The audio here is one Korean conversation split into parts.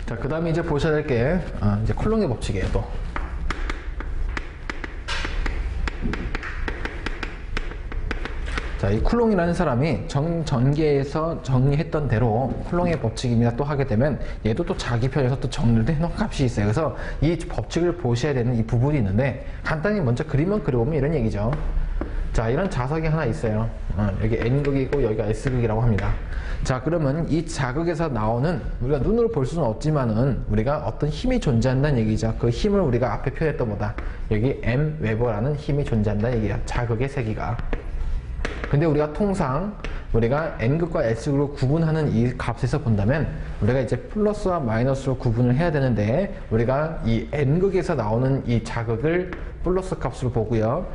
자, 그 다음에 이제 보셔야 될 게, 이제 쿨롱의 법칙이에요, 또. 자, 이 쿨롱이라는 사람이 전개에서 정리했던 대로 쿨롱의 법칙입니다 또 하게 되면 얘도 또 자기 편에서 또 정리를 해놓은 값이 있어요. 그래서 이 법칙을 보셔야 되는 이 부분이 있는데 간단히 먼저 그림만 그려보면 이런 얘기죠. 자, 이런 자석이 하나 있어요. 여기 N극이고 여기가 S극이라고 합니다. 자, 그러면 이 자극에서 나오는 우리가 눈으로 볼 수는 없지만은 우리가 어떤 힘이 존재한다는 얘기죠. 그 힘을 우리가 앞에 표현했던 거다. 여기 M 웨버라는 힘이 존재한다는 얘기야. 자극의 세기가. 근데 우리가 통상 우리가 N극과 S극으로 구분하는 이 값에서 본다면 우리가 이제 플러스와 마이너스로 구분을 해야 되는데 우리가 이 N극에서 나오는 이 자극을 플러스 값으로 보고요.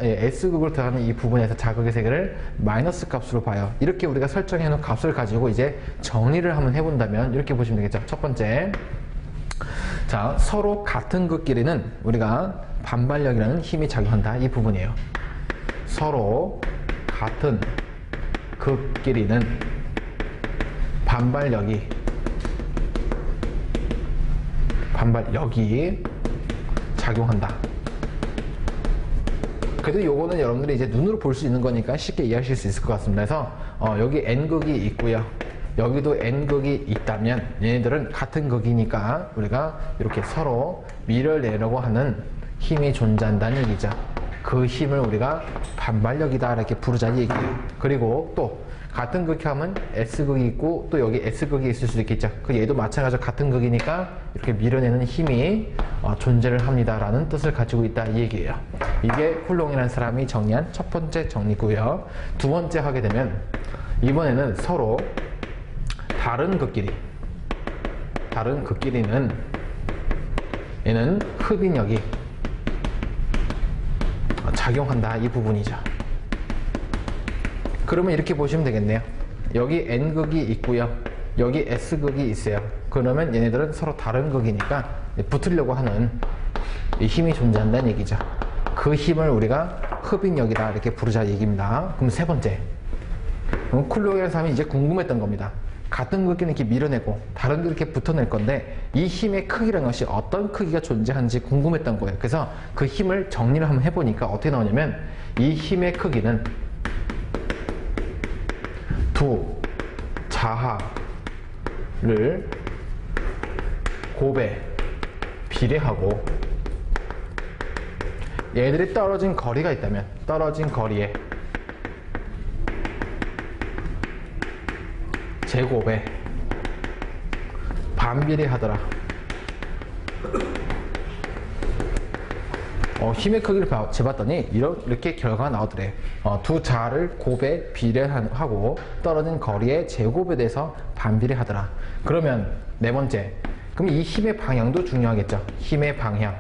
S극으로 들어가는 이 부분에서 자극의 세기를 마이너스 값으로 봐요. 이렇게 우리가 설정해 놓은 값을 가지고 이제 정리를 한번 해본다면 이렇게 보시면 되겠죠. 첫 번째, 자, 서로 같은 극끼리는 우리가 반발력이라는 힘이 작용한다. 이 부분이에요. 서로 같은 극끼리는 반발력이 작용한다. 그래도 요거는 여러분들이 이제 눈으로 볼 수 있는 거니까 쉽게 이해하실 수 있을 것 같습니다. 그래서 여기 N극이 있고요. 여기도 N극이 있다면 얘네들은 같은 극이니까 우리가 이렇게 서로 밀어내려고 하는 힘이 존재한다는 얘기죠. 그 힘을 우리가 반발력이다 이렇게 부르자는 얘기예요. 그리고 또 같은 극이 하면 S극이 있고 또 여기 S극이 있을 수도 있겠죠. 그 얘도 마찬가지로 같은 극이니까 이렇게 밀어내는 힘이 존재를 합니다 라는 뜻을 가지고 있다 이 얘기예요. 이게 쿨롱이라는 사람이 정리한 첫 번째 정리고요. 두 번째 하게 되면 이번에는 서로 다른 극끼리는 얘는 흡인력이 작용한다 이 부분이죠. 그러면 이렇게 보시면 되겠네요. 여기 N극이 있고요. 여기 S극이 있어요. 그러면 얘네들은 서로 다른 극이니까 붙으려고 하는 이 힘이 존재한다는 얘기죠. 그 힘을 우리가 흡인력이다 이렇게 부르자 얘기입니다. 그럼 세 번째, 그럼 쿨롱이라는 사람이 이제 궁금했던 겁니다. 같은 극끼리 이렇게 밀어내고 다른 극이 이렇게 붙어낼 건데 이 힘의 크기라는 것이 어떤 크기가 존재하는지 궁금했던 거예요. 그래서 그 힘을 정리를 한번 해보니까 어떻게 나오냐면 이 힘의 크기는 두 자하를 곱에 비례하고 얘들이 떨어진 거리가 있다면 떨어진 거리에 제곱에 반비례하더라. 힘의 크기를 재봤더니 이렇게 결과가 나오더래요. 두 자를 곱에 비례하고 떨어진 거리의 제곱에 대해서 반비례하더라. 그러면 네 번째, 그럼 이 힘의 방향도 중요하겠죠. 힘의 방향.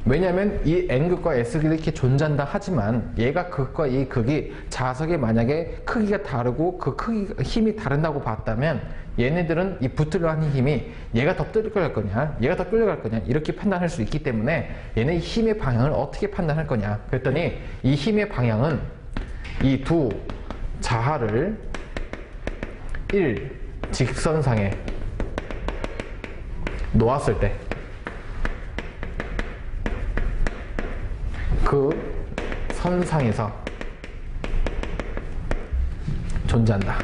왜냐하면 이 N극과 S극이 이렇게 존재한다 하지만 얘가 극과 이 극이 자석에 만약에 크기가 다르고 그 힘이 다른다고 봤다면 얘네들은 이 붙으려 하는 힘이 얘가 더 끌려갈 거냐 얘가 더 끌려갈 거냐 이렇게 판단할 수 있기 때문에 얘네 힘의 방향을 어떻게 판단할 거냐 그랬더니 이 힘의 방향은 이 두 자하를 1 직선상에 놓았을 때 그 선상에서 존재한다.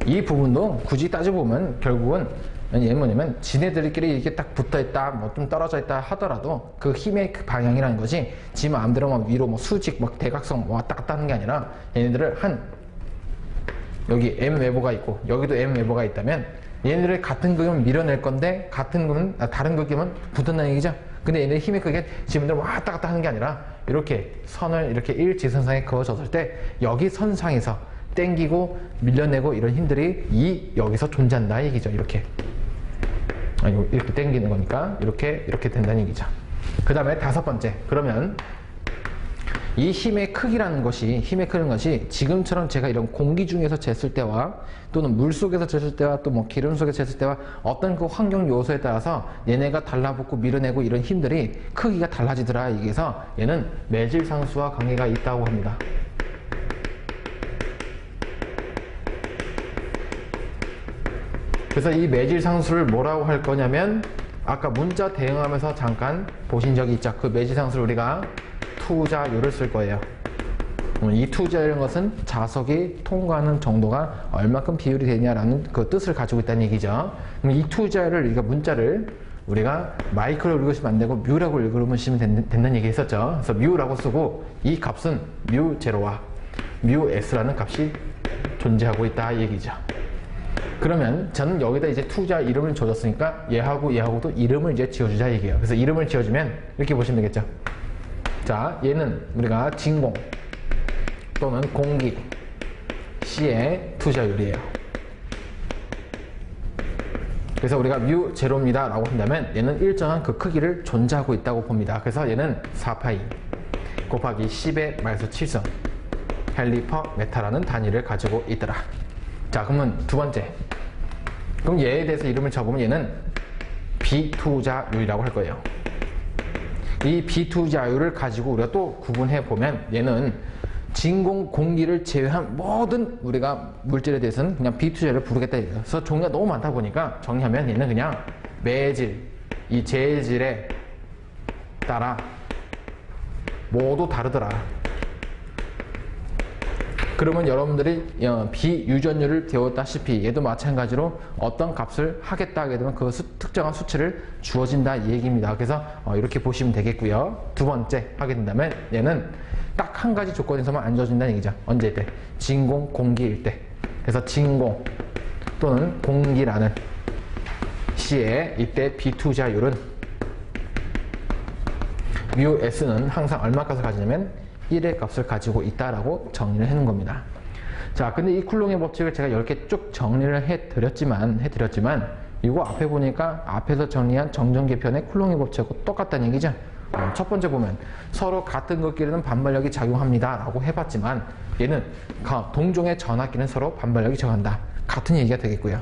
이 부분도 굳이 따져보면 결국은 얘는 뭐냐면 지네들끼리 이렇게 딱 붙어있다 뭐 좀 떨어져 있다 하더라도 그 힘의 그 방향이라는 것이 지 마음대로 막 위로 뭐 수직 막 대각선 왔다 갔다 하는 게 아니라 얘네들을 여기 M 웨버가 있고 여기도 M 웨버가 있다면 얘네들을 같은 극이면 밀어낼 건데 다른 극이면 붙는다는 얘기죠. 근데 얘네 힘의 크기가 지금들 왔다 갔다 하는 게 아니라 이렇게 선을 이렇게 일직선상에 그어줬을 때 여기 선상에서 땡기고 밀려내고 이런 힘들이 여기서 존재한다 얘기죠. 이렇게 땡기는 거니까 이렇게 된다는 얘기죠. 그 다음에 다섯 번째, 그러면 이 힘의 크기라는 것이 지금처럼 제가 이런 공기 중에서 쟀을 때와 또는 물 속에서 쟀을 때와 또 뭐 기름 속에서 쟀을 때와 어떤 그 환경 요소에 따라서 얘네가 달라붙고 밀어내고 이런 힘들이 크기가 달라지더라. 여기서 얘는 매질상수와 관계가 있다고 합니다. 그래서 이 매질상수를 뭐라고 할 거냐면 아까 문자 대응하면서 잠깐 보신 적이 있죠. 그 매질상수를 우리가 투자율을 쓸 거예요. 이 투자율인 것은 자석이 통과하는 정도가 얼마큼 비율이 되냐라는 그 뜻을 가지고 있다는 얘기죠. 그럼 이 투자율을 우리가 문자를 우리가 마이크로 읽으시면 안 되고 뮤라고 읽으시면 된다는 얘기 했었죠. 그래서 뮤라고 쓰고 이 값은 뮤 제로와 뮤 s라는 값이 존재하고 있다 이 얘기죠. 그러면 저는 여기다 이제 투자 이름을 줘줬으니까 얘하고도 이름을 이제 지어주자 얘기예요. 그래서 이름을 지어주면 이렇게 보시면 되겠죠. 자, 얘는 우리가 진공 또는 공기 C의 투자율이에요. 그래서 우리가 뮤 제로입니다 라고 한다면 얘는 일정한 그 크기를 존재하고 있다고 봅니다. 그래서 얘는 4파이 곱하기 10의 마이너스 7선 헬리 퍼 메타라는 단위를 가지고 있더라. 자, 그러면 두 번째. 그럼 얘에 대해서 이름을 적으면 얘는 비투자율이라고 할 거예요. 이 비투자율을 가지고 우리가 또 구분해 보면 얘는 진공, 공기를 제외한 모든 우리가 물질에 대해서는 그냥 비투자율을 부르겠다. 그래서 종류가 너무 많다 보니까 정리하면 얘는 그냥 매질, 이 재질에 따라 모두 다르더라. 그러면 여러분들이 비유전율을 배웠다시피 얘도 마찬가지로 어떤 값을 하겠다 하게 되면 그 특정한 수치를 주어진다 이 얘기입니다. 그래서 이렇게 보시면 되겠고요. 두 번째 하게 된다면 얘는 딱 한 가지 조건에서만 안 주어진다는 얘기죠. 언제 때? 진공, 공기일 때. 그래서 진공 또는 공기라는 시에 이때 비투자율은 뮤 s는 항상 얼마 값을 가지냐면 1의 값을 가지고 있다라고 정리를 해놓은 겁니다. 자, 근데 이 쿨롱의 법칙을 제가 10개 쭉 정리를 해드렸지만 이거 앞에 보니까 앞에서 정리한 정전개편의 쿨롱의 법칙하고 똑같다는 얘기죠. 첫 번째 보면 서로 같은 것끼리는 반발력이 작용합니다 라고 해봤지만 얘는 동종의 전압끼리는 서로 반발력이 작용한다. 같은 얘기가 되겠고요.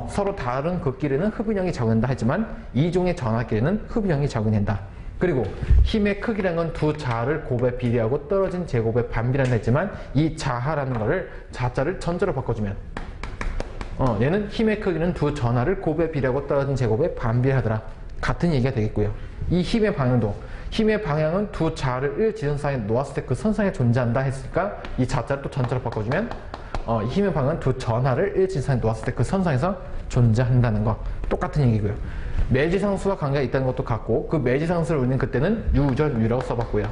서로 다른 것끼리는 흡인형이 작용한다 했지만 이종의 전압끼리는 흡인형이 작용한다. 그리고 힘의 크기라는 건 두 자를 곱에 비례하고 떨어진 제곱에 반비례한다 했지만 이 자하라는 거를 자자를 전자로 바꿔주면 얘는 힘의 크기는 두 전하를 곱에 비례하고 떨어진 제곱에 반비례하더라. 같은 얘기가 되겠고요. 이 힘의 방향은 두 자를 일지선상에 놓았을 때 그 선상에 존재한다 했으니까 이 자자를 또 전자로 바꿔주면 이 힘의 방향은 두 전하를 일지선상에 놓았을 때 그 선상에서 존재한다는 거 똑같은 얘기고요. 매지상수와 관계가 있다는 것도 같고 그 매지상수를 우리는 그때는 유전율이라고 써봤고요.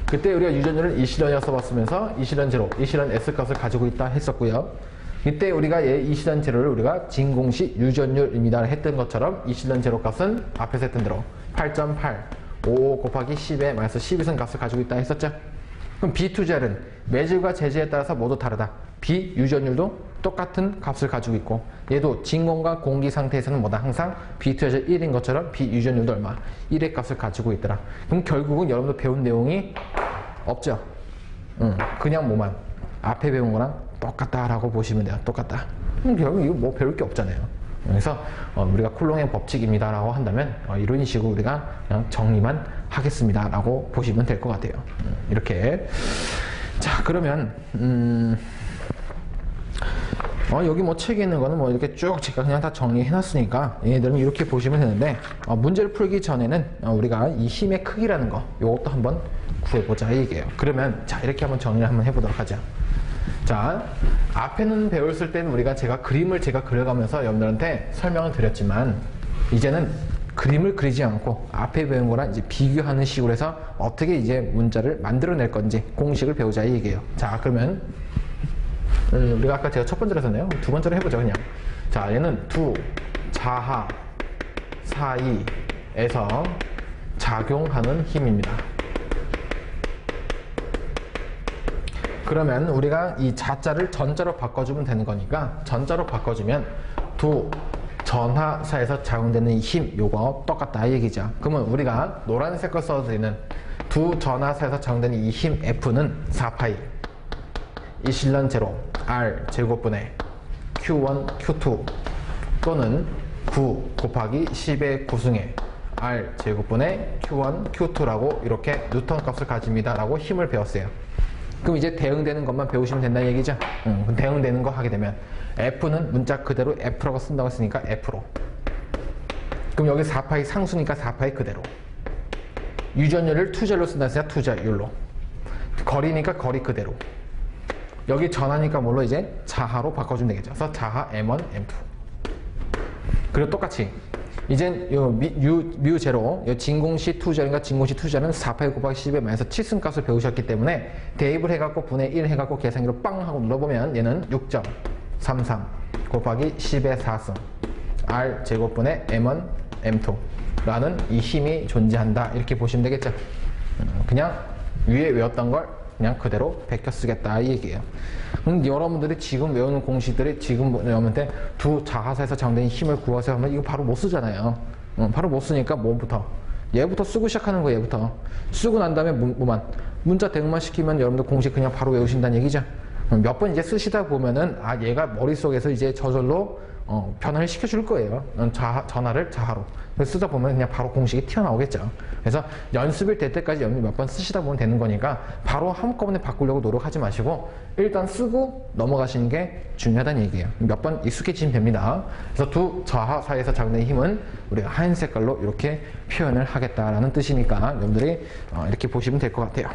그때 우리가 유전율을 이실현이라고 써봤으면서 이실현 제로, 이실현 S값을 가지고 있다 했었고요. 이때 우리가 이실현 제로를 우리가 진공시 유전율입니다 했던 것처럼 이실현 제로 값은 앞에서 했던 대로 8.8, 55 곱하기 10의 마이너스 12선 값을 가지고 있다 했었죠. 그럼 비투자율은 매질과 재질에 따라서 모두 다르다. 비유전율도 똑같은 값을 가지고 있고 얘도 진공과 공기 상태에서는 뭐다? 항상 비투자율 1인 것처럼 비유전율도 얼마? 1의 값을 가지고 있더라. 그럼 결국은 여러분들 배운 내용이 없죠? 그냥 뭐만 앞에 배운 거랑 똑같다라고 보시면 돼요. 똑같다. 결국 이거 뭐 배울 게 없잖아요. 그래서 우리가 쿨롱의 법칙입니다 라고 한다면 이런 식으로 우리가 그냥 정리만 하겠습니다 라고 보시면 될 것 같아요. 이렇게. 자, 그러면 여기 뭐 책에 있는 거는 뭐 이렇게 쭉 제가 그냥 다 정리해 놨으니까 얘네들은 이렇게 보시면 되는데 문제를 풀기 전에는 우리가 이 힘의 크기라는 거 이것도 한번 구해보자 얘기예요. 그러면 자, 이렇게 한번 정리를 한번 해보도록 하죠. 자, 앞에는 배웠을 때는 우리가 그림을 그려가면서 여러분들한테 설명을 드렸지만 이제는 그림을 그리지 않고 앞에 배운 거랑 이제 비교하는 식으로 해서 어떻게 이제 문자를 만들어낼 건지 공식을 배우자 이 얘기예요. 자, 그러면 우리가 아까 제가 첫 번째로 했었네요. 두 번째로 해보죠 그냥. 자, 얘는 두 자하 사이에서 작용하는 힘입니다. 그러면 우리가 이 자자를 전자로 바꿔주면 되는 거니까 전자로 바꿔주면 두 전하사에서 작용되는 이 힘 요거 똑같다 이 얘기죠. 그러면 우리가 노란색 걸 써도 되는 두 전하사에서 작용되는 이 힘 F는 4파이 이실련 제로 R 제곱분의 Q1 Q2 또는 9 곱하기 10의 9승의 R 제곱분의 Q1 Q2라고 이렇게 뉴턴 값을 가집니다 라고 힘을 배웠어요. 그럼 이제 대응되는 것만 배우시면 된다는 얘기죠. 그럼 대응되는 거 하게 되면 F는 문자 그대로 F라고 쓴다고 했으니까 F로. 그럼 여기 4파이 상수니까 4파이 그대로. 유전율을 투절로 쓴다 했으니까 투절율로. 거리니까 거리 그대로. 여기 전하니까 뭘로 이제 자하로 바꿔주면 되겠죠. 그래서 자하 M1, M2. 그리고 똑같이 이젠 요 뮤 제로, 요 진공시 투절인가 진공시 투절은 4파이 곱하기 10의 마이너스 7승값을 배우셨기 때문에 대입을 해갖고 분의 1 해갖고 계산기로 빵 하고 눌러보면 얘는 6.33 곱하기 10의 4승 R 제곱분의 M1, M2 라는 이 힘이 존재한다. 이렇게 보시면 되겠죠. 그냥 위에 외웠던 걸 그냥 그대로 베껴 쓰겠다 이 얘기예요. 그럼 여러분들이 지금 외우는 공식들이 지금 외우면 돼. 두 자하사에서 작용되는 힘을 구하세요 하면 이거 바로 못 쓰잖아요. 바로 못 쓰니까 뭐부터? 얘부터 쓰고 시작하는 거예요. 얘부터 쓰고 난 다음에 뭐만 문자 대응만 시키면 여러분들 공식 그냥 바로 외우신다는 얘기죠. 몇 번 이제 쓰시다 보면은 아 얘가 머릿속에서 이제 저절로 변화를 시켜줄 거예요. 전화를 자하로. 그래서 쓰다 보면 그냥 바로 공식이 튀어나오겠죠. 그래서 연습일 될 때까지 몇 번 쓰시다 보면 되는 거니까 바로 한꺼번에 바꾸려고 노력하지 마시고 일단 쓰고 넘어가시는 게 중요하다는 얘기예요. 몇 번 익숙해지시면 됩니다. 그래서 두 자하 사이에서 작용되는 힘은 우리가 하얀 색깔로 이렇게 표현을 하겠다라는 뜻이니까 여러분들이 이렇게 보시면 될 것 같아요.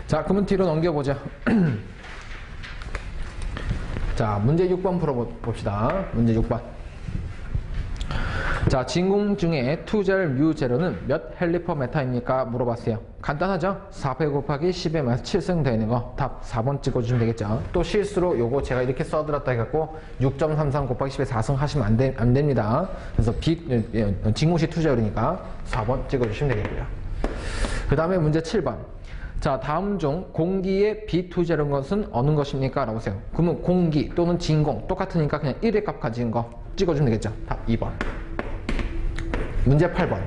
자, 그러면 뒤로 넘겨보자. 자, 문제 6번 풀어봅시다. 문제 6번. 자, 진공 중에 투절 뮤 제로는 몇 헬리퍼메타입니까? 물어봤어요. 간단하죠? 4배 곱하기 10의 마이너스 7승 되는 거 답 4번 찍어주시면 되겠죠. 또 실수로 요거 제가 이렇게 써드렸다 해갖고 6.33 곱하기 10의 4승 하시면 안 됩니다. 그래서 진공시 투절이니까 4번 찍어주시면 되겠고요. 그 다음에 문제 7번. 자, 다음 중 공기의 비투절인 것은 어느 것입니까? 라고 하세요. 그러면 공기 또는 진공 똑같으니까 그냥 1의 값 가진 거 찍어주면 되겠죠. 답 2번. 문제 8번.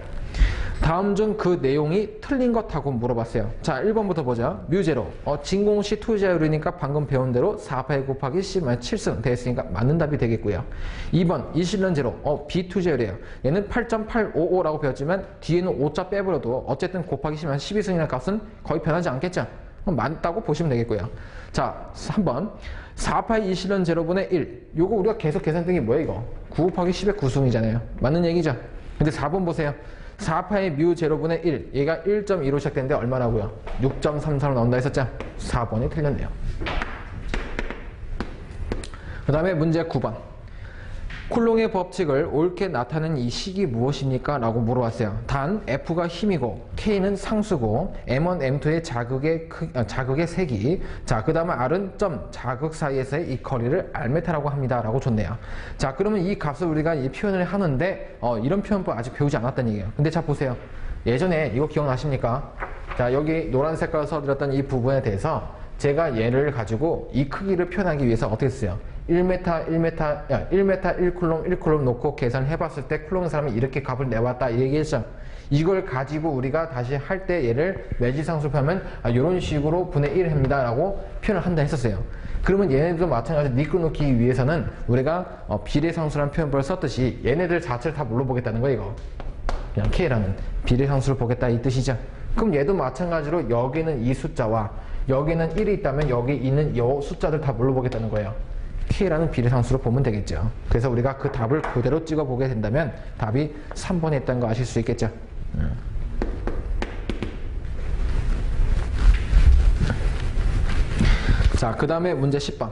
다음 중 그 내용이 틀린 것하고 물어봤어요. 자, 1번부터 보자. 뮤제로. 진공시 투자율이니까 방금 배운 대로 4파이 곱하기 10-7승 되었으니까 맞는 답이 되겠고요. 2번. 이실련 제로. 비투자율이에요. 얘는 8.855라고 배웠지만 뒤에는 5자 빼버려도 어쨌든 곱하기 10-12승이라는 값은 거의 변하지 않겠죠. 맞다고 보시면 되겠고요. 자, 3번. 4파이 이실련 제로분의 1. 요거 우리가 계속 계산된 게 뭐예요, 이거? 9 곱하기 10의 9승이잖아요. 맞는 얘기죠? 근데 4번 보세요. 4파이 뮤 제로분의 1. 얘가 1.2로 시작되는데 얼마라고요? 6.33로 나온다 했었죠? 4번이 틀렸네요. 그 다음에 문제 9번. 쿨롱의 법칙을 옳게 나타낸 이 식이 무엇입니까? 라고 물어봤어요. 단 F가 힘이고 K는 상수고 M1, M2의 자극의 색이 자, 그 다음에 R은 점 자극 사이에서의 이 거리를 R메타라고 합니다. 라고 줬네요. 자, 그러면 이 값을 우리가 이 표현을 하는데 이런 표현법 아직 배우지 않았다는 얘기예요. 근데 자 보세요. 예전에 이거 기억나십니까? 자, 여기 노란 색깔로 써드렸던 이 부분에 대해서 제가 얘를 가지고 이 크기를 표현하기 위해서 어떻게 했어요? 1m 1쿨롬 1쿨롬 놓고 계산을 해봤을 때 쿨롬 사람이 이렇게 값을 내왔다 이 얘기했죠. 이걸 가지고 우리가 다시 할 때 얘를 매지상수로 하면 이런 식으로 분의 1 합니다 라고 표현을 한다 했었어요. 그러면 얘네들도 마찬가지로 니끌놓기 위해서는 우리가 비례상수라는 표현법을 썼듯이 얘네들 자체를 다 물어보겠다는 거예요. 이거 그냥 K라는 비례상수를 보겠다 이 뜻이죠. 그럼 얘도 마찬가지로 여기는 이 숫자와 여기는 1이 있다면 여기 있는 이 숫자들 다 물어보겠다는 거예요. K라는 비례상수로 보면 되겠죠. 그래서 우리가 그 답을 그대로 찍어보게 된다면 답이 3번에 있다는 거 아실 수 있겠죠. 자, 그 다음에 문제 10번.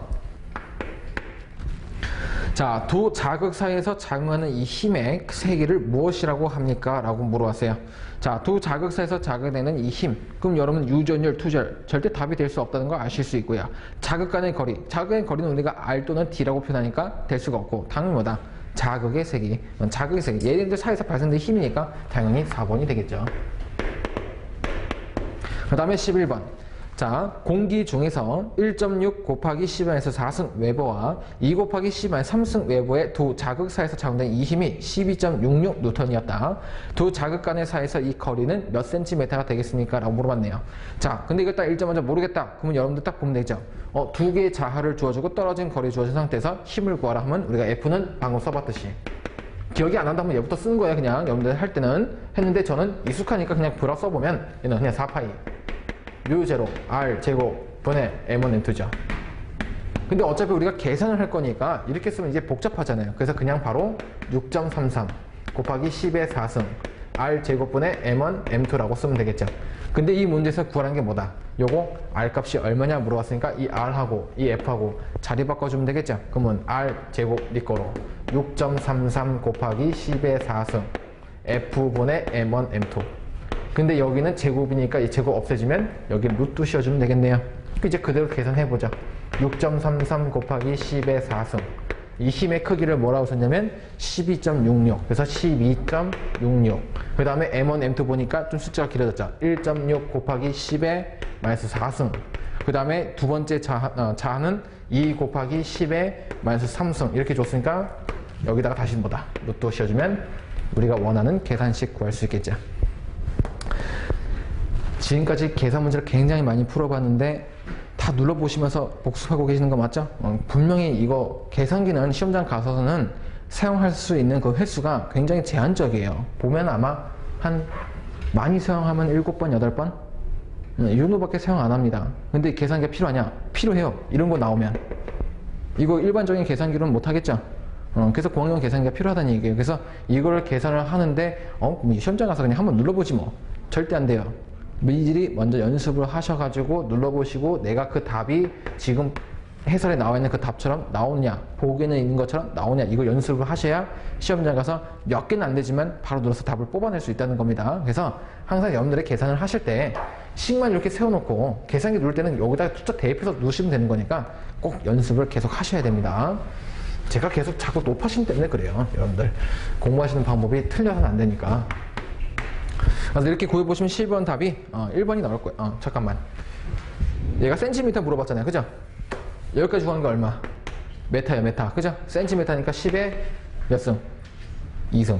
자, 두 자극 사이에서 작용하는 이 힘의 세기를 무엇이라고 합니까? 라고 물어봤어요. 자, 두 자극 사이에서 작용되는 이 힘. 그럼 여러분 유전율, 투절 절대 답이 될 수 없다는 거 아실 수 있고요. 자극 간의 거리. 자극 간의 거리는 우리가 R 또는 D라고 표현하니까 될 수가 없고 당연히 뭐다? 자극의 세기. 자극의 세기. 얘네들 사이에서 발생된 힘이니까 당연히 4번이 되겠죠. 그 다음에 11번. 자, 공기 중에서 1.6 곱하기 10에서 4승 웨버와 2 곱하기 10의 3승 웨버의 두 자극 사이에서 작용된 이 힘이 12.66 뉴턴이었다. 두 자극 간의 사이에서 이 거리는 몇 센티미터가 되겠습니까? 라고 물어봤네요. 자, 근데 이거 딱 1점 먼저 모르겠다. 그러면 여러분들 딱 보면 되죠. 두 개의 자하를 주어주고 떨어진 거리 주어진 상태에서 힘을 구하라 하면 우리가 F는 방금 써봤듯이 기억이 안 난다면 얘부터 쓴 거예요. 그냥 여러분들 할 때는 했는데 저는 익숙하니까 그냥 브라 써보면 얘는 그냥 4파이 U0 R 제곱 분의 M1 M2죠. 근데 어차피 우리가 계산을 할 거니까 이렇게 쓰면 이제 복잡하잖아요. 그래서 그냥 바로 6.33 곱하기 10의 4승 R 제곱분의 M1 M2라고 쓰면 되겠죠. 근데 이 문제에서 구하는 게 뭐다? 요거 R 값이 얼마냐 물어봤으니까 이 R하고 이 F하고 자리 바꿔주면 되겠죠. 그러면 R 제곱 네 거로 6.33 곱하기 10의 4승 F분의 M1 M2. 근데 여기는 제곱이니까 이 제곱 없애지면 여기 루트 씌워주면 되겠네요. 이제 그대로 계산해보자. 6.33 곱하기 10의 4승. 이 힘의 크기를 뭐라고 썼냐면 12.66. 그래서 12.66. 그 다음에 M1, M2 보니까 좀 숫자가 길어졌죠. 1.6 곱하기 10의 마이너스 4승. 그 다음에 두 번째 자는 2 곱하기 10의 마이너스 3승. 이렇게 줬으니까 여기다가 다시 뭐다? 루트 씌워주면 우리가 원하는 계산식 구할 수 있겠죠. 지금까지 계산 문제를 굉장히 많이 풀어봤는데 다 눌러보시면서 복습하고 계시는 거 맞죠? 분명히 이거 계산기는 시험장 가서는 사용할 수 있는 그 횟수가 굉장히 제한적이에요. 보면 아마 많이 사용하면 7번, 8번? 이 정도밖에 사용 안 합니다. 근데 계산기가 필요하냐? 필요해요. 이런 거 나오면. 이거 일반적인 계산기로는 못 하겠죠? 그래서 공용 계산기가 필요하다는 얘기예요. 그래서 이걸 계산을 하는데 시험장 가서 그냥 한번 눌러보지 뭐. 절대 안 돼요. 미리 먼저 연습을 하셔가지고 눌러보시고 내가 그 답이 지금 해설에 나와 있는 그 답처럼 나오냐, 보기에는 있는 것처럼 나오냐, 이걸 연습을 하셔야 시험장 가서 몇 개는 안 되지만 바로 눌러서 답을 뽑아낼 수 있다는 겁니다. 그래서 항상 여러분들의 계산을 하실 때 식만 이렇게 세워놓고 계산기 누를 때는 여기다가 숫자 대입해서 누르시면 되는 거니까 꼭 연습을 계속 하셔야 됩니다. 제가 계속 자꾸 높아지기 때문에 그래요. 여러분들 공부하시는 방법이 틀려서는 안 되니까. 그래서 이렇게 구해보시면 12번 답이 1번이 나올 거예요. 잠깐만. 얘가 센티미터 물어봤잖아요. 그죠? 여기까지 구한 게 얼마? 메타예요, 메타. 그죠? 센티미터니까 10에 몇 승? 2승.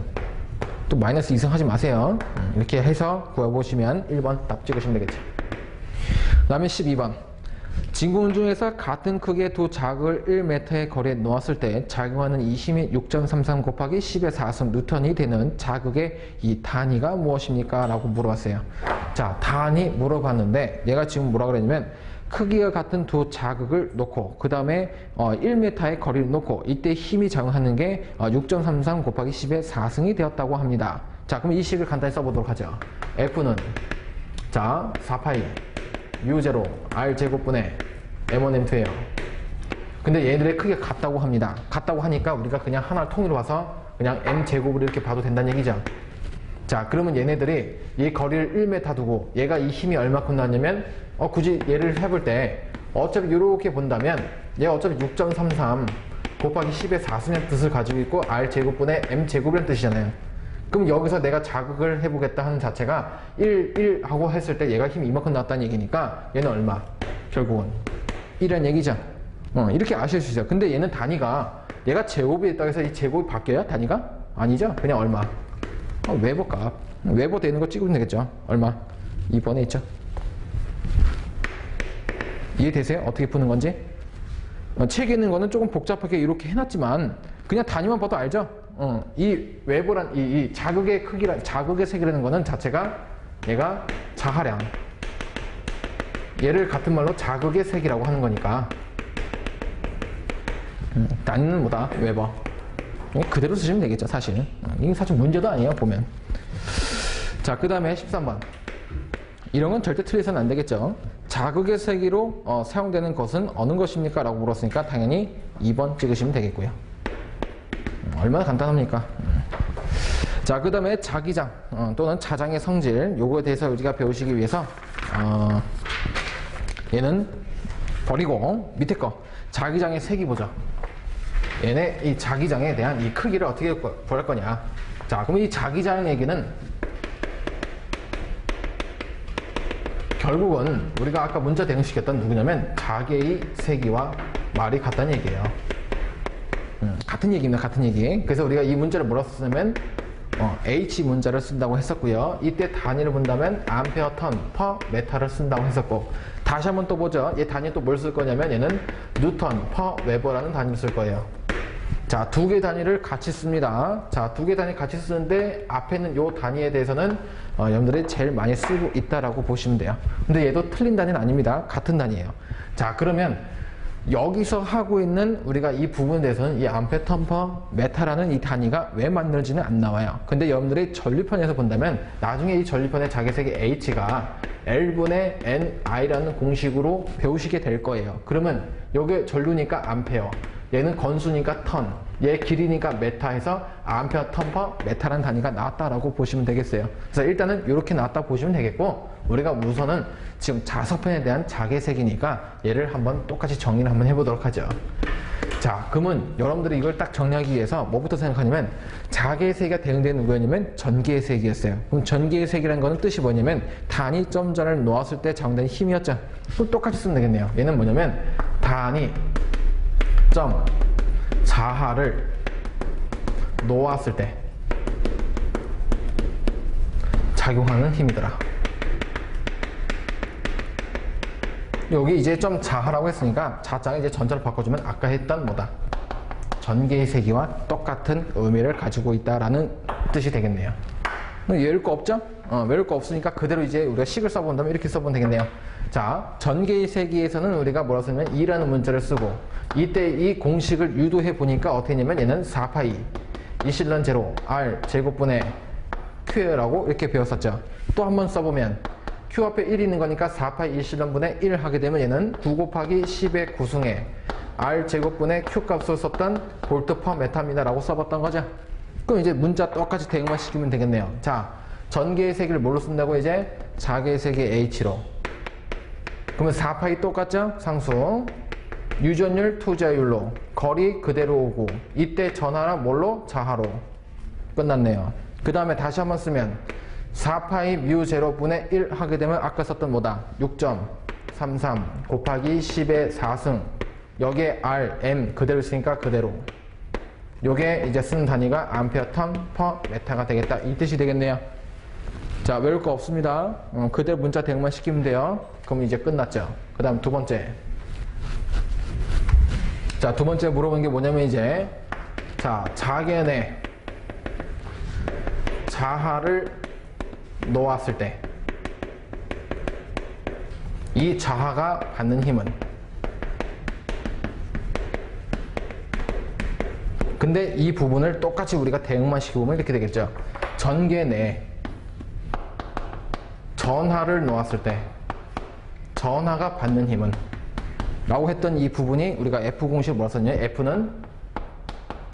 또 마이너스 2승 하지 마세요. 이렇게 해서 구해보시면 1번 답 찍으시면 되겠죠. 그 다음에 12번. 진공 중에서 같은 크기의 두 자극을 1m의 거리에 놓았을 때 작용하는 이 힘이 6.33 곱하기 10의 4승 뉴턴이 되는 자극의 이 단위가 무엇입니까? 라고 물어봤어요. 자, 단위 물어봤는데 얘가 지금 뭐라 그랬냐면 크기가 같은 두 자극을 놓고 그 다음에 1m의 거리를 놓고 이때 힘이 작용하는 게 6.33 곱하기 10의 4승이 되었다고 합니다. 자, 그럼 이 식을 간단히 써보도록 하죠. F는 자 4파이 U0 R 제곱분의 M1 M2예요. 근데 얘들의 크기가 같다고 합니다. 같다고 하니까 우리가 그냥 하나를 통일로 봐서 그냥 M 제곱을 이렇게 봐도 된다는 얘기죠. 자, 그러면 얘네들이 이 거리를 1m 두고 얘가 이 힘이 얼마큼 나왔냐면 굳이 얘를 해볼 때 어차피 이렇게 본다면 얘가 어차피 6.33 곱하기 10의 4승의 뜻을 가지고 있고 R 제곱분의 M 제곱이라는 뜻이잖아요. 그럼 여기서 내가 자극을 해보겠다 하는 자체가 1 하고 했을 때 얘가 힘이 이만큼 나왔다는 얘기니까 얘는 얼마? 결국은 1이라는 얘기죠. 이렇게 아실 수 있어요. 근데 얘는 단위가 얘가 제곱이 있다고 해서 이 제곱이 바뀌어요? 단위가? 아니죠. 그냥 얼마? 웨버 값. 웨버 되는 거 찍으면 되겠죠. 얼마? 2번에 있죠. 이해되세요? 어떻게 푸는 건지? 책에 있는 거는 조금 복잡하게 이렇게 해놨지만 그냥 단위만 봐도 알죠? 이 웨버란 이 자극의 크기란 자극의 색이라는 거는 자체가 얘가 자하량. 얘를 같은 말로 자극의 색이라고 하는 거니까 단위는 뭐다? 웨버. 그대로 쓰시면 되겠죠, 사실. 이게 사실 문제도 아니에요, 보면. 자, 그 다음에 13번. 이런 건 절대 틀려서는 안 되겠죠. 자극의 세기로 사용되는 것은 어느 것입니까? 라고 물었으니까 당연히 2번 찍으시면 되겠고요. 얼마나 간단합니까? 자, 그 다음에 자기장 또는 자장의 성질, 요거에 대해서 우리가 배우시기 위해서 얘는 버리고 밑에 거 자기장의 색이 보죠. 얘네 이 자기장에 대한 이 크기를 어떻게 구할 거냐. 자, 그럼 이 자기장 얘기는 결국은 우리가 아까 문자 대응시켰던 누구냐면 자개의 세기와 말이 같다는 얘기예요. 같은 얘기입니다. 같은 얘기. 그래서 우리가 이 문자를 뭐라고 썼냐면 H 문자를 쓴다고 했었고요. 이때 단위를 본다면 암페어 턴 퍼 메타를 쓴다고 했었고, 다시 한번 또 보죠. 얘 단위 또 뭘 쓸 거냐면 얘는 뉴턴 퍼 웨버라는 단위를 쓸 거예요. 자, 두 개 단위를 같이 씁니다. 자, 두 개 단위 같이 쓰는데 앞에 있는 요 단위에 대해서는 여러분들이 제일 많이 쓰고 있다라고 보시면 돼요. 근데 얘도 틀린 단위는 아닙니다. 같은 단위예요. 자, 그러면 여기서 하고 있는 우리가 이 부분에 대해서는 이 암페, 텀퍼, 메타라는 이 단위가 왜 만들어지는 안 나와요. 근데 여러분들이 전류편에서 본다면 나중에 이 전류편의 자개색이 H가 L분의 NI라는 공식으로 배우시게 될 거예요. 그러면 요게 전류니까 암페어, 얘는 건수니까 턴, 얘 길이니까 메타 해서 암페어, 텀퍼, 메타라는 단위가 나왔다라고 보시면 되겠어요. 그래서 일단은 이렇게 나왔다 보시면 되겠고, 우리가 우선은 지금 자석편에 대한 자개색이니까 얘를 한번 똑같이 정리를 한번 해보도록 하죠. 자, 그러면 여러분들이 이걸 딱 정리하기 위해서 뭐부터 생각하냐면, 자개색이 대응되는 누구였냐면 전개색이었어요. 그럼 전개색이라는 거는 뜻이 뭐냐면 단위 점자를 놓았을 때 작용되는 힘이었죠. 또 똑같이 쓰면 되겠네요. 얘는 뭐냐면 단위 점 자하를 놓았을 때 작용하는 힘이더라. 여기 이제 좀 자하라고 했으니까 자자가 이제 전자를 바꿔주면 아까 했던 뭐다? 전개의 세기와 똑같은 의미를 가지고 있다라는 뜻이 되겠네요. 외울 거 없죠? 외울 거 없으니까 그대로 이제 우리가 식을 써본다면 이렇게 써보면 되겠네요. 자, 전개의 세기에서는 우리가 뭐라 쓰냐면 2라는 문자를 쓰고, 이때 이 공식을 유도해 보니까 어떻게 했냐면 얘는 4파이 이실론 제로 R 제곱분의 Q라고 이렇게 배웠었죠. 또 한번 써보면 Q 앞에 1이 있는 거니까 4파이 이실론분의 1 하게 되면 얘는 9 곱하기 10의 구승에 R 제곱분의 Q 값을 썼던 볼트 퍼 메타입니다 라고 써봤던 거죠. 그럼 이제 문자 똑같이 대응만 시키면 되겠네요. 자, 전개의 세기를 뭘로 쓴다고? 이제 자개의 세기 H로. 그러면 4파이 똑같죠? 상수. 유전율, 투자율로. 거리 그대로 오고, 이때 전하랑 뭘로? 자하로. 끝났네요. 그 다음에 다시 한번 쓰면 4파이 뮤 제로분의 1 하게 되면 아까 썼던 뭐다? 6.33 곱하기 10의 4승. 여기에 R, M 그대로 쓰니까 그대로. 요게 이제 쓰는 단위가 암페어 턴 퍼 메타가 되겠다. 이 뜻이 되겠네요. 자, 외울 거 없습니다. 그대로 문자 대응만 시키면 돼요. 그럼 이제 끝났죠. 그 다음 두 번째. 자, 두 번째 물어본 게 뭐냐면 이제, 자, 자개내 자하를 놓았을 때 이 자하가 받는 힘은, 근데 이 부분을 똑같이 우리가 대응만 시켜보면 이렇게 되겠죠. 전개내 전하를 놓았을 때 전하가 받는 힘은 라고 했던 이 부분이 우리가 F 공식을 뭐라 썼냐? F는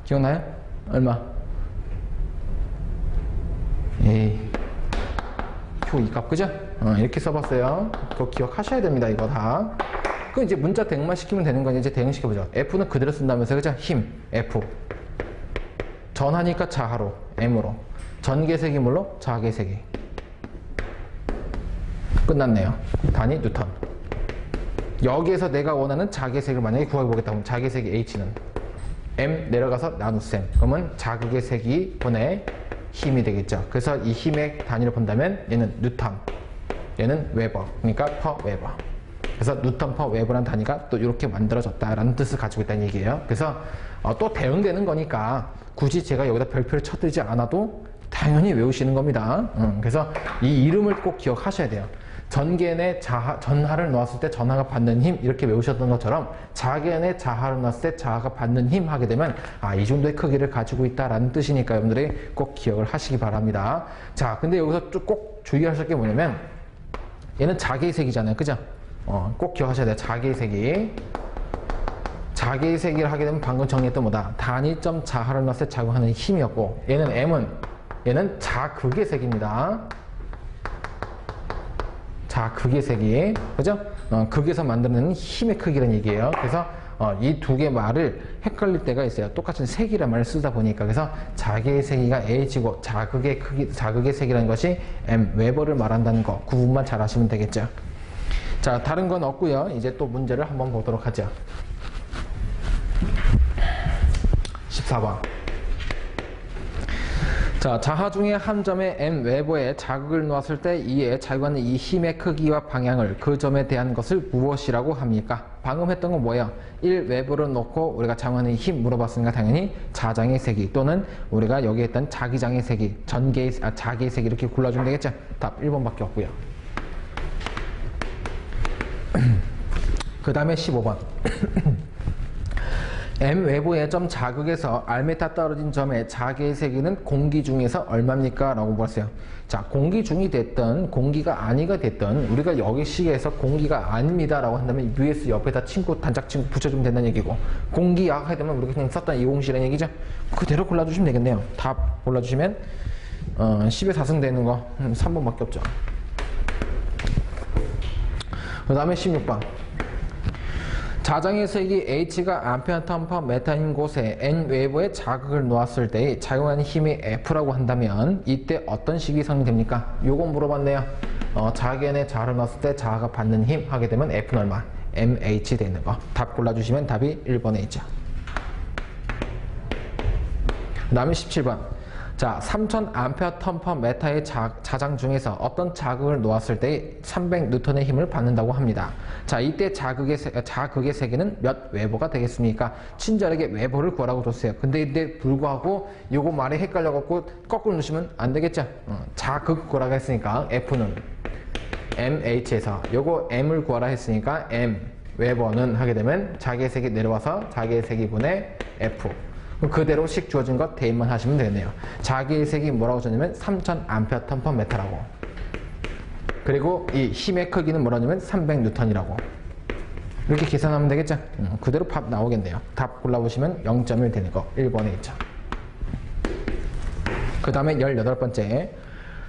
기억나요? 얼마? 에이, Q 이 값 그죠? 이렇게 써봤어요. 그거 기억하셔야 됩니다. 이거 다. 그럼 이제 문자 대응만 시키면 되는 거니 이제 대응시켜보죠. F는 그대로 쓴다면서 그죠? 힘 F. 전하니까 자하로 M으로. 전개색이 뭘로? 자개색이. 끝났네요. 단위 뉴턴. 여기에서 내가 원하는 자개색을 만약에 구해보겠다 하면 자개색이 H는 M 내려가서 나눗셈. 그러면 자극의 색이 분의 힘이 되겠죠. 그래서 이 힘의 단위를 본다면 얘는 뉴턴, 얘는 웨버. 그러니까 퍼 웨버. 그래서 뉴턴 퍼 웨버라는 단위가 또 이렇게 만들어졌다라는 뜻을 가지고 있다는 얘기예요. 그래서 또 대응되는 거니까 굳이 제가 여기다 별표를 쳐드리지 않아도 당연히 외우시는 겁니다. 그래서 이 이름을 꼭 기억하셔야 돼요. 전개내 전하를 놓았을 때 전하가 받는 힘 이렇게 외우셨던 것처럼 자개내 자하를 놓았을 때 자하가 받는 힘 하게 되면 이 정도의 크기를 가지고 있다라는 뜻이니까 여러분들이 꼭 기억을 하시기 바랍니다. 자, 근데 여기서 꼭 주의하실 게 뭐냐면 얘는 자개의 색이잖아요. 그죠? 꼭 기억하셔야 돼요. 자개의 색이. 자개의 색을 하게 되면 방금 정리했던 뭐다? 단위점 자하를 넣었을 때 작용하는 힘이었고, 얘는 M은 얘는 자극의 색입니다. 자극의 색이. 그죠? 극에서 만들어내는 힘의 크기라는 얘기예요. 그래서 이 두 개 말을 헷갈릴 때가 있어요. 똑같은 색이라는 말을 쓰다 보니까. 그래서 자개의 세기가 H고 자극의 크기, 자극의 색이라는 것이 M, 웨버를 말한다는 거 구분만 잘 하시면 되겠죠. 자, 다른 건 없고요. 이제 또 문제를 한번 보도록 하죠. 14번. 자, 자하 중에 한 점의 M 외부에 자극을 놓았을 때 이에 자유하는 이 힘의 크기와 방향을 그 점에 대한 것을 무엇이라고 합니까? 방금 했던 건 뭐예요? 1 외부를 놓고 우리가 자유하는 힘 물어봤으니까 당연히 자장의 세기 또는 우리가 여기 했던 자기장의 세기, 자기의 세기 이렇게 골라주면 되겠죠? 답 1번밖에 없고요. 그 다음에 15번. M 외부의 점 자극에서 R메타 떨어진 점의 자기의 세기는 공기 중에서 얼마입니까? 라고 물었어요. 자, 공기 중이 됐든 공기가 아니가 됐든 우리가 여기 시계에서 공기가 아닙니다 라고 한다면 US 옆에다 단짝 친구 붙여주면 된다는 얘기고, 공기약 하게 되면 우리가 그냥 썼던 204라는 얘기죠. 그대로 골라주시면 되겠네요. 답 골라주시면 10에 4승 되는 거 3번밖에 없죠. 그 다음에 16번. 자장의 세기 H가 암페어 턴 퍼 메타인 곳에 N 외부에 자극을 놓았을 때 작용하는 힘이 F라고 한다면 이때 어떤 식이 성립됩니까? 요건 물어봤네요. 자기의 자를 넣었을 때 자가 받는 힘 하게 되면 F는 얼마? MH 되는 거. 답 골라주시면 답이 1번에 있죠. 그 다음에 17번. 자, 3000A 턴 퍼 메타의 자장 중에서 어떤 자극을 놓았을 때 300N의 힘을 받는다고 합니다. 자, 이때 자극의 세기는 몇 웨버가 되겠습니까? 친절하게 웨버를 구하라고 줬어요. 근데 이때 불구하고 요거 말이 헷갈려갖고 거꾸로 넣으시면 안 되겠죠? 자극 구하라고 했으니까 F는 MH에서 요거 M을 구하라 했으니까 M 웨버는 하게 되면 자기의 세기 내려와서 자기의 세기분의 F. 그대로 식 주어진 것 대입만 하시면 되겠네요. 자기의 색이 뭐라고 줬냐면 3000A 턴 퍼 메타라고. 그리고 이 힘의 크기는 뭐라고 하냐면 300N이라고. 이렇게 계산하면 되겠죠? 그대로 답 나오겠네요. 답 골라보시면 0.1 되는 거 1번에 있죠. 그 다음에 18번째.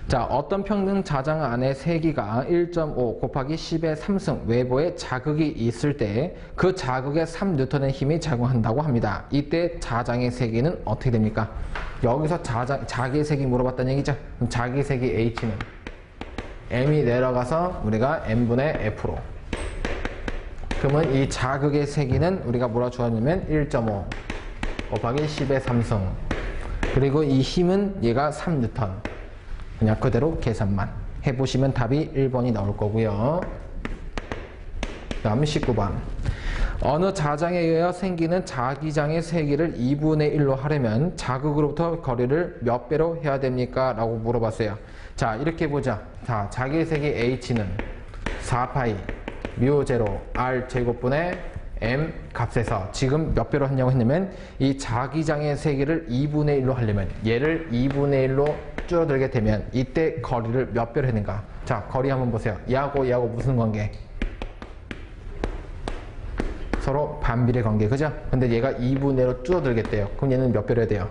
자, 어떤 평등 자장 안에 세기가 1.5 곱하기 10의 3승 외부에 자극이 있을 때 그 자극에 3N의 힘이 작용한다고 합니다. 이때 자장의 세기는 어떻게 됩니까? 여기서 자기의 세기 물어봤다는 얘기죠. 그럼 자기의 세기 H는 M이 내려가서 우리가 M분의 F로. 그러면 이 자극의 세기는 우리가 뭐라 주었냐면 1.5 곱하기 10의 3승. 그리고 이 힘은 얘가 3N. 그냥 그대로 계산만 해보시면 답이 1번이 나올 거고요. 그 다음 19번. 어느 자장에 의하여 생기는 자기장의 세기를 2분의 1로 하려면 자극으로부터 거리를 몇 배로 해야 됩니까? 라고 물어봤어요. 자, 이렇게 보자. 자, 자기의 세기 H는 4파이 뮤 제로 R 제곱분의 M 값에서 지금 몇 배로 했냐고 했냐면 이 자기장의 세기를 2분의 1로 하려면 얘를 2분의 1로 줄어들게 되면 이때 거리를 몇 배로 했는가? 자, 거리 한번 보세요. 얘하고 무슨 관계? 서로 반비례 관계, 그죠? 근데 얘가 2분의 1로 줄어들겠대요. 그럼 얘는 몇 배로 해야 돼요?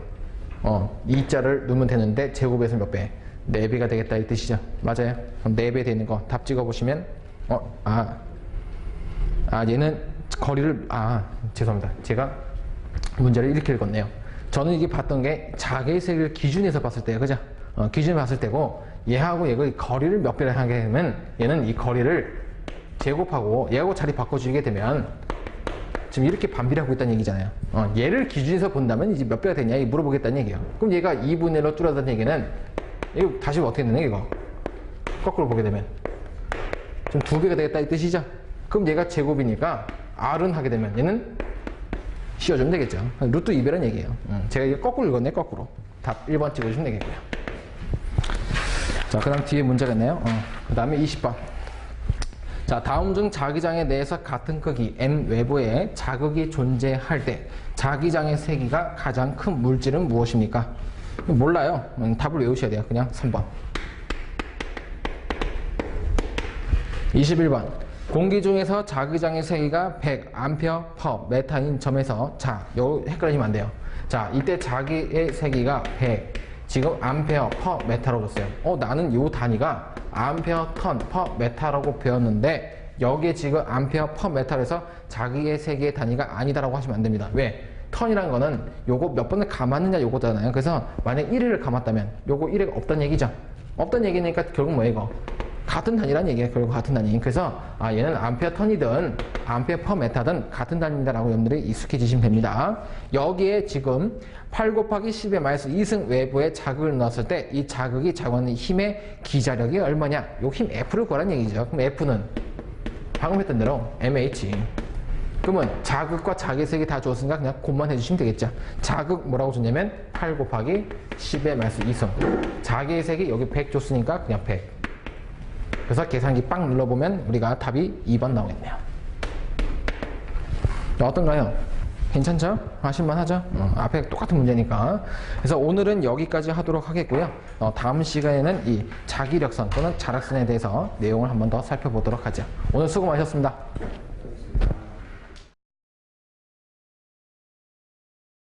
2자를 넣으면 되는데 제곱에서 몇 배? 4배가 되겠다 이 뜻이죠. 맞아요. 그럼 4배 되는 거 답 찍어보시면 얘는 거리를 죄송합니다. 제가 문제를 이렇게 읽었네요. 저는 이게 봤던 게 자기의 세기를 기준에서 봤을 때예요. 그죠? 기준에 봤을 때고 얘하고 얘가 거리를 몇 배를 하게 되면 얘는 이 거리를 제곱하고 얘하고 자리 바꿔주게 되면 지금 이렇게 반비례하고 있다는 얘기잖아요. 얘를 기준에서 본다면 이제 몇 배가 되냐 이 물어보겠다는 얘기예요. 그럼 얘가 2분의 1로 줄어드는 얘기는 이거 다시 어떻게 되냐 이거 거꾸로 보게 되면 좀 2배가 되겠다 이 뜻이죠. 그럼 얘가 제곱이니까 R은 하게 되면 얘는 씌워주면 되겠죠. 루트 2배라는 얘기예요. 제가 이거 거꾸로 읽었네 거꾸로. 답 1번 찍어주시면 되겠고요. 자, 그 다음 뒤에 문제가 있네요. 그 다음에 20번. 자, 다음 중 자기장에 대해서 같은 크기 M 외부에 자극이 존재할 때 자기장의 세기가 가장 큰 물질은 무엇입니까? 몰라요. 답을 외우셔야 돼요. 그냥 3번. 21번. 공기 중에서 자기장의 세기가 100A 퍼 메타인 점에서 자, 요 헷갈리면 안 돼요. 자, 이때 자기의 세기가 100 지금 암페어 퍼 메타라고 줬어요. 나는 요 단위가 암페어 턴 퍼 메타라고 배웠는데 여기에 지금 암페어 퍼 메타에서 자기의 세기의 단위가 아니다라고 하시면 안 됩니다. 왜? 턴이란 거는 요거 몇 번을 감았느냐 요거잖아요. 그래서 만약 1회를 감았다면 요거 1회가 없다는 얘기죠. 없다는 얘기니까 결국 뭐예요 이거? 같은 단위란 얘기예요. 결국 같은 단위. 그래서 얘는 암페어 턴이든 암페어 퍼 메타든 같은 단위다라고 여러분들이 익숙해지시면 됩니다. 여기에 지금 8 곱하기 10의 마이너스 2승 외부에 자극을 넣었을 때 이 자극이 작용하는 힘의 기자력이 얼마냐? 요 힘 F를 구하라는 얘기죠. 그럼 F는 방금 했던 대로 MH. 그러면 자극과 자기색이 다 줬으니까 그냥 곱만 해주시면 되겠죠. 자극 뭐라고 줬냐면 8 곱하기 10의 마이너스 2승. 자기색이 여기 100 줬으니까 그냥 100. 그래서 계산기 빵 눌러보면 우리가 답이 2번 나오겠네요. 어떤가요? 괜찮죠? 하실만하죠? 앞에 똑같은 문제니까. 그래서 오늘은 여기까지 하도록 하겠고요. 다음 시간에는 이 자기력선 또는 자력선에 대해서 내용을 한번 더 살펴보도록 하죠. 오늘 수고 많으셨습니다.